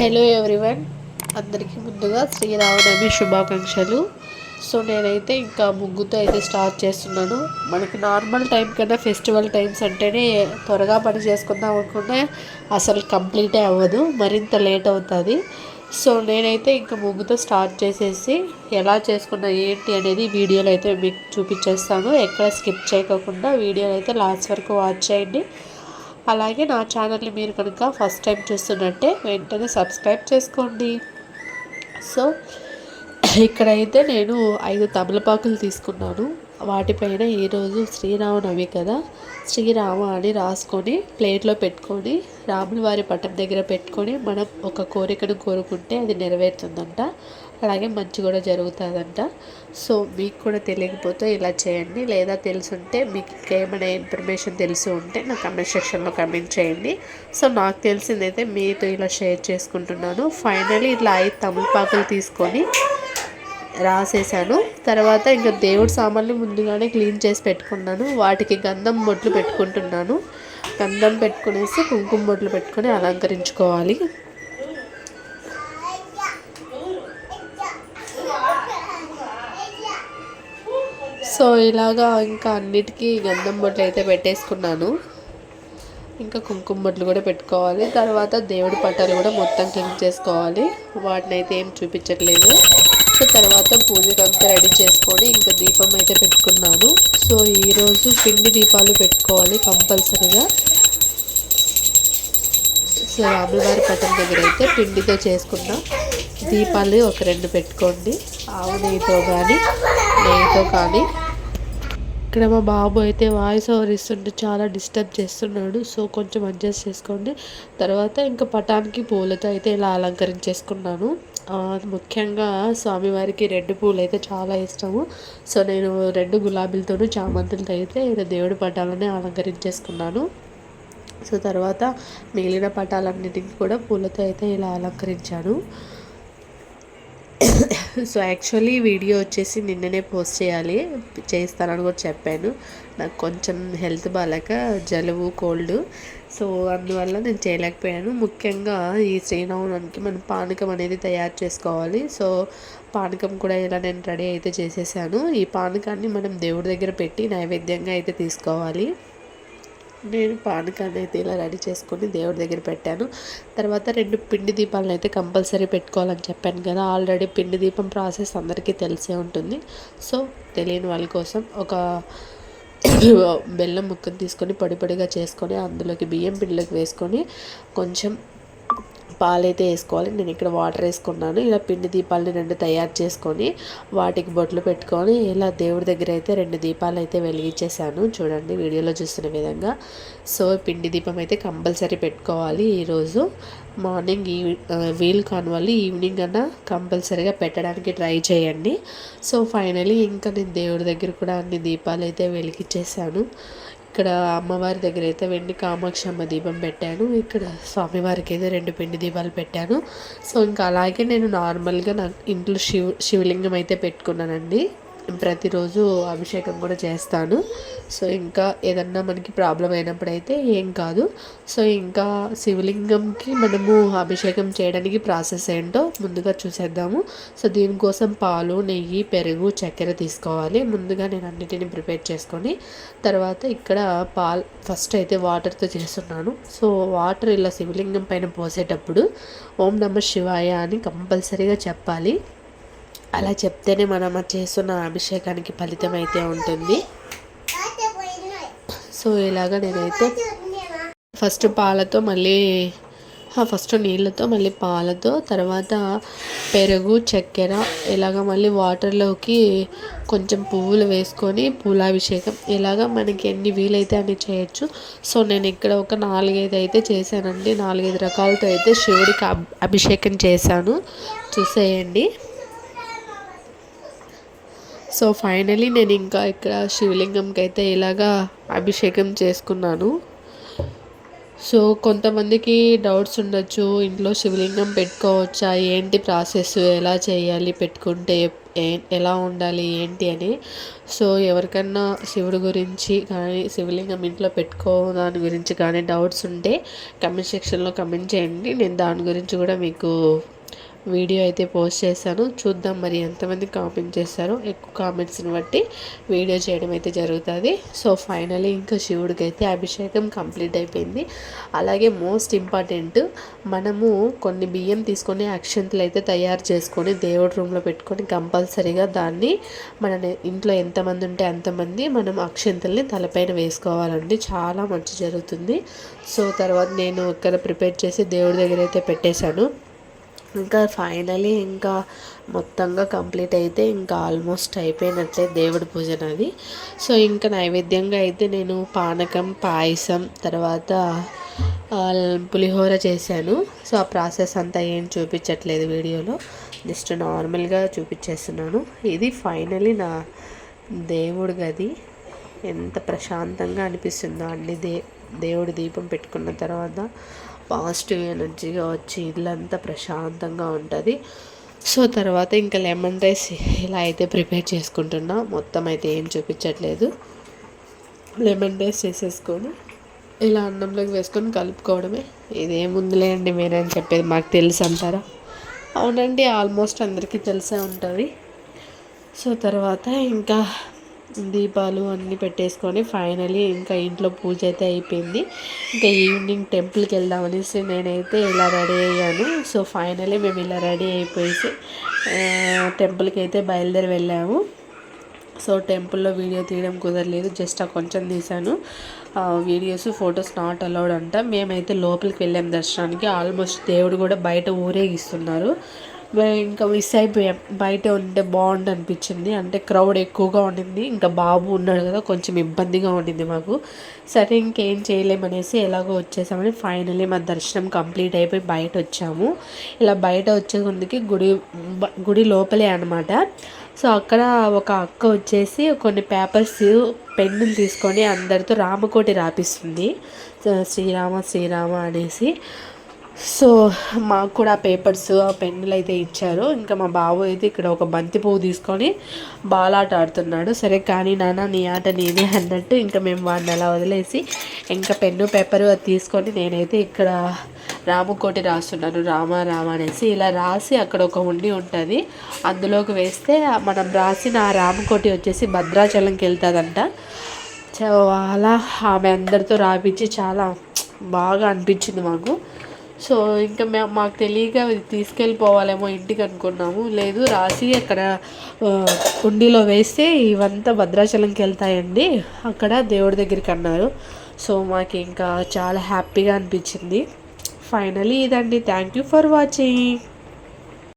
Hello everyone, అందరికీ ముందుగా శ్రీరామనవమి శుభాకాంక్షలు. సో నేనైతే ఇంకా ముగ్గుతో అయితే స్టార్ట్ చేస్తున్నాను. మనకి నార్మల్ టైం కన్నా ఫెస్టివల్ టైమ్స్ అంటేనే త్వరగా పని చేసుకుందాం అనుకుంటే అసలు కంప్లీటే అవ్వదు, మరింత లేట్ అవుతుంది. సో నేనైతే ఇంకా ముగ్గుతో స్టార్ట్ చేసేసి ఎలా చేసుకున్నా ఏంటి అనేది వీడియోలో అయితే మీకు చూపించేస్తాను. ఎక్కడ స్కిప్ చేయకుండా వీడియోని అయితే లాస్ట్ వరకు వాచ్ చేయండి. అలాగే నా ఛానల్ని మీరు కనుక ఫస్ట్ టైం చూస్తున్నట్టే వెంటనే సబ్స్క్రైబ్ చేసుకోండి. సో ఇక్కడైతే నేను 5 తమలపాకులు తీసుకున్నాను. వాటిపైన ఈరోజు శ్రీరామనవమి కదా, శ్రీరామ అని రాసుకొని ప్లేట్లో పెట్టుకొని రాముల వారి పట్టం దగ్గర పెట్టుకొని మనం ఒక కోరికను కోరుకుంటే అది నెరవేరుతుందంట. అలాగే మంచి కూడా జరుగుతుందంట. సో మీకు కూడా తెలియకపోతే ఇలా చేయండి, లేదా తెలుసుంటే మీకు ఇంకేమైనా ఇన్ఫర్మేషన్ తెలిసి ఉంటే నా కమెంట్ సెక్షన్లో కమెంట్ చేయండి. సో నాకు తెలిసిందైతే మీతో ఇలా షేర్ చేసుకుంటున్నాను. ఫైనలీ ఇట్లా 5 తమలపాకులు తీసుకొని రాసేసాను. తర్వాత ఇంకా దేవుడి సామాన్లు ముందుగానే క్లీన్ చేసి పెట్టుకున్నాను. వాటికి గంధం బొట్లు పెట్టుకుంటున్నాను. గంధం పెట్టుకునేసి కుంకుమ బొట్లు పెట్టుకొని అలంకరించుకోవాలి. సో ఇలాగా ఇంకా అన్నిటికీ గంధం బొట్లు అయితే పెట్టేసుకున్నాను. ఇంకా కుంకుమ బొట్లు కూడా పెట్టుకోవాలి. తర్వాత దేవుడి పట్టాలు కూడా మొత్తం క్లీన్ చేసుకోవాలి. వాటిని అయితే ఏం చూపించట్లేదు. సో తర్వాత పూజకు అంతా రెడీ చేసుకొని ఇంకా దీపం అయితే పెట్టుకున్నాను. సో ఈరోజు పిండి దీపాలు పెట్టుకోవాలి కంపల్సరీగా. సో రాములవారి పట్టం దగ్గర అయితే పిండితో చేసుకున్న దీపాలు ఒక 2 పెట్టుకోండి. ఆవు నెయ్యితో కానీ నెయ్యితో కానీ. ఇక్కడ మా బాబు అయితే వాయిస్ ఓవర్ ఇస్తుంటే చాలా డిస్టర్బ్ చేస్తున్నాడు. సో కొంచెం అడ్జస్ట్ చేసుకోండి. తర్వాత ఇంకా పటానికి పూలతో అయితే ఇలా అలంకరించేసుకున్నాను. ముఖ్యంగా స్వామివారికి రెడ్ పూలు అయితే చాలా ఇష్టము. సో నేను 2 గులాబీలతోనూ చామంతులతో అయితే ఇలా దేవుడి పటాలనే అలంకరించేసుకున్నాను. సో తర్వాత మిగిలిన పటాలన్నిటికీ కూడా పూలతో అయితే ఇలా అలంకరించాను. సో యాక్చువల్లీ వీడియో వచ్చేసి నిన్ననే పోస్ట్ చేస్తానని కూడా చెప్పాను. నాకు కొంచెం హెల్త్ బాగాలేక జలుబు కోల్డ్, సో అందువల్ల నేను చేయలేకపోయాను. ముఖ్యంగా ఈ శ్రీరామనవమికి మనం పానకం అనేది తయారు చేసుకోవాలి. సో పానకం కూడా ఇలా నేను రెడీ అయితే చేసేసాను. ఈ పానకాన్ని మనం దేవుడి దగ్గర పెట్టి నైవేద్యంగా అయితే తీసుకోవాలి. నేను పానకాన్ని అయితే ఇలా రెడీ చేసుకొని దేవుడి దగ్గర పెట్టాను. తర్వాత 2 పిండి దీపాలను అయితే కంపల్సరీ పెట్టుకోవాలని చెప్పాను కదా. ఆల్రెడీ పిండి దీపం ప్రాసెస్ అందరికీ తెలిసే ఉంటుంది. సో తెలియని వాళ్ళ కోసం ఒక బెల్లం ముక్కను తీసుకొని పొడిగా చేసుకొని అందులోకి బియ్యం పిండిలోకి వేసుకొని కొంచెం పాలైతే వేసుకోవాలి. నేను ఇక్కడ వాటర్ వేసుకున్నాను. ఇలా పిండి దీపాలని 2 తయారు చేసుకొని వాటికి బొట్లు పెట్టుకొని ఇలా దేవుడి దగ్గర అయితే 2 దీపాలు అయితే వెలిగించేసాను. చూడండి వీడియోలో చూస్తున్న విధంగా. సో పిండి దీపం అయితే కంపల్సరీ పెట్టుకోవాలి. ఈరోజు మార్నింగ్ వీలు కాని వాళ్ళు ఈవినింగ్ అన్నా కంపల్సరీగా పెట్టడానికి ట్రై చేయండి. సో ఫైనలీ ఇంకా నేను దేవుడి దగ్గర కూడా అన్ని దీపాలు అయితే వెలిగించేసాను. ఇక్కడ అమ్మవారి దగ్గర అయితే వెండి కామాక్షమ్మ దీపం పెట్టాను. ఇక్కడ స్వామివారికి అయితే 2 పిండి దీపాలు పెట్టాను. సో ఇంకా అలాగే నేను నార్మల్గా నా ఇంట్లో శివలింగం అయితే పెట్టుకున్నానండి. ప్రతిరోజు అభిషేకం కూడా చేస్తాను. సో ఇంకా ఏదన్నా మనకి ప్రాబ్లం అయినప్పుడైతే ఏం కాదు. సో ఇంకా శివలింగంకి మనము అభిషేకం చేయడానికి ప్రాసెస్ ఏంటో ముందుగా చూసేద్దాము. సో దీనికోసం పాలు, నెయ్యి, పెరుగు, చక్కెర తీసుకోవాలి. ముందుగా నేను అన్నిటిని ప్రిపేర్ చేసుకొని తర్వాత ఇక్కడ ఫస్ట్ అయితే వాటర్తో చేస్తున్నాను. సో వాటర్ ఇలా శివలింగం పైన పోసేటప్పుడు ఓం నమః శివాయ అని కంపల్సరీగా చెప్పాలి. అలా చెప్తేనే మనం చేస్తున్న అభిషేకానికి ఫలితం అయితే ఉంటుంది. సో ఇలాగ నేనైతే ఫస్ట్ నీళ్ళతో మళ్ళీ పాలతో తర్వాత పెరుగు, చక్కెర ఇలాగ మళ్ళీ వాటర్లోకి కొంచెం పువ్వులు వేసుకొని పూలాభిషేకం ఇలాగ మనకి ఎన్ని వీలైతే అన్ని చేయొచ్చు. సో నేను ఇక్కడ ఒక 4-5 అయితే చేశానండి. 4-5 రకాలతో అయితే శివుడికి అభిషేకం చేశాను. చూసేయండి. సో ఫైనలీ నేను ఇంకా ఇక్కడ శివలింగంకి అయితే ఇలాగా అభిషేకం చేసుకున్నాను. సో కొంతమందికి డౌట్స్ ఉండొచ్చు, ఇంట్లో శివలింగం పెట్టుకోవచ్చా, ఏంటి ప్రాసెస్, ఎలా చేయాలి, పెట్టుకుంటే ఎలా ఉండాలి ఏంటి అని. సో ఎవరికన్నా శివుడి గురించి కానీ శివలింగం ఇంట్లో దాని గురించి కానీ డౌట్స్ ఉంటే కమెంట్ సెక్షన్లో కమెంట్ చేయండి. నేను దాని గురించి కూడా మీకు వీడియో అయితే పోస్ట్ చేశాను. చూద్దాం మరి ఎంతమంది కామెంట్ చేశారో. ఎక్కువ కామెంట్స్ని బట్టి వీడియో చేయడం అయితే జరుగుతుంది. సో ఫైనలీ ఇంకా శివుడికి అయితే అభిషేకం కంప్లీట్ అయిపోయింది. అలాగే మోస్ట్ ఇంపార్టెంట్, మనము కొన్ని బియ్యం తీసుకొని అక్షంతలు అయితే తయారు చేసుకొని దేవుడి రూమ్లో పెట్టుకొని కంపల్సరీగా దాన్ని మన ఇంట్లో ఎంతమంది ఉంటే అంతమంది మనం అక్షంతల్ని తలపైన వేసుకోవాలండి. చాలా మంచి జరుగుతుంది. సో తర్వాత నేను ఇక్కడ ప్రిపేర్ చేసి దేవుడి దగ్గర అయితే పెట్టేశాను. ఇంకా ఫైనలీ ఇంకా మొత్తంగా కంప్లీట్ అయితే ఇంకా ఆల్మోస్ట్ అయిపోయినట్లే దేవుడి పూజ నాది. సో ఇంకా నైవేద్యంగా అయితే నేను పానకం, పాయసం, తర్వాత పులిహోర చేశాను. సో ఆ ప్రాసెస్ అంతా ఏం చూపించట్లేదు వీడియోలో, జస్ట్ నార్మల్గా చూపించేస్తున్నాను. ఇది ఫైనలీ నా దేవుడి గది. ఎంత ప్రశాంతంగా అనిపిస్తుందో అండి. దేవుడి దీపం పెట్టుకున్న తర్వాత పాజిటివ్ ఎనర్జీగా వచ్చి ఇల్లంతా ప్రశాంతంగా ఉంటుంది. సో తర్వాత ఇంకా లెమన్ రైస్ ఇలా అయితే ప్రిపేర్ చేసుకుంటున్నా. మొత్తం అయితే ఏం చూపించట్లేదు. లెమన్ రైస్ చేసేసుకొని ఇలా అన్నంలోకి వేసుకొని కలుపుకోవడమే. ఇదేముందిలే అండి మీరేం చెప్పేది, మాకు తెలుసు అంటారా? అవునండి, ఆల్మోస్ట్ అందరికీ తెలిసే ఉంటుంది. సో తర్వాత ఇంకా దీపాలు అన్నీ పెట్టేసుకొని ఫైనలీ ఇంకా ఇంట్లో పూజ అయితే అయిపోయింది. ఇంకా ఈవినింగ్ టెంపుల్కి వెళ్దామనేసి నేనైతే ఇలా రెడీ అయ్యాను. సో ఫైనలీ మేము ఇలా రెడీ అయిపోయేసి టెంపుల్కి అయితే బయలుదేరి వెళ్ళాము. సో టెంపుల్లో వీడియో తీయడం కుదరలేదు, జస్ట్ కొంచెం తీశాను. వీడియోస్, ఫొటోస్ నాట్ అలౌడ్ అంట. మేమైతే లోపలికి వెళ్ళాం దర్శనానికి. ఆల్మోస్ట్ దేవుడు కూడా బయట ఊరేగిస్తున్నారు. ఇంకా మిస్ అయిపోయాం. బయట ఉంటే బాగుండు అనిపించింది, అంటే క్రౌడ్ ఎక్కువగా ఉండింది. ఇంకా బాబు ఉన్నాడు కదా, కొంచెం ఇబ్బందిగా ఉండింది మాకు. సరే ఇంకేం చేయలేమనేసి ఎలాగో వచ్చేసామని ఫైనలీ మా దర్శనం కంప్లీట్ అయిపోయి బయట వచ్చాము. ఇలా బయట వచ్చే ముందుకి గుడి లోపలే అనమాట. సో అక్కడ ఒక అక్క వచ్చేసి కొన్ని పేపర్స్, పెన్నులు తీసుకొని అందరితో రామకోటి రాపిస్తుంది, శ్రీరామ శ్రీరామ అనేసి. సో మాకు కూడా పేపర్స్, ఆ పెన్నులు అయితే ఇచ్చారు. ఇంకా మా బాబు అయితే ఇక్కడ ఒక బంతి పువ్వు తీసుకొని బాలాట ఆడుతున్నాడు. సరే కానీ నాన్న నీ ఆట నేనే అన్నట్టు ఇంకా మేము వాడిని అలా వదిలేసి ఇంకా పెన్ను, పేపరు అది తీసుకొని నేనైతే ఇక్కడ రామకోటి రాస్తున్నాను, రామ రామ అనేసి. ఇలా రాసి అక్కడ ఒక ఉండి ఉంటుంది, అందులోకి వేస్తే మనం రాసిన ఆ రామకోటి వచ్చేసి భద్రాచలంకి వెళ్తుందంట. అలా ఆమె అందరితో రాపించి చాలా బాగా అనిపించింది మాకు. సో ఇంకా మాకు తెలియక తీసుకెళ్ళిపోవాలేమో ఇంటికి అనుకున్నాము. లేదు, రాసి అక్కడ కుండీలో వేస్తే ఇవంతా భద్రాచలంకి వెళ్తాయండి, అక్కడ దేవుడి దగ్గరికి అన్నారు. సో మాకు ఇంకా చాలా హ్యాపీగా అనిపించింది. ఫైనలీ ఇదండి. Thank you for watching.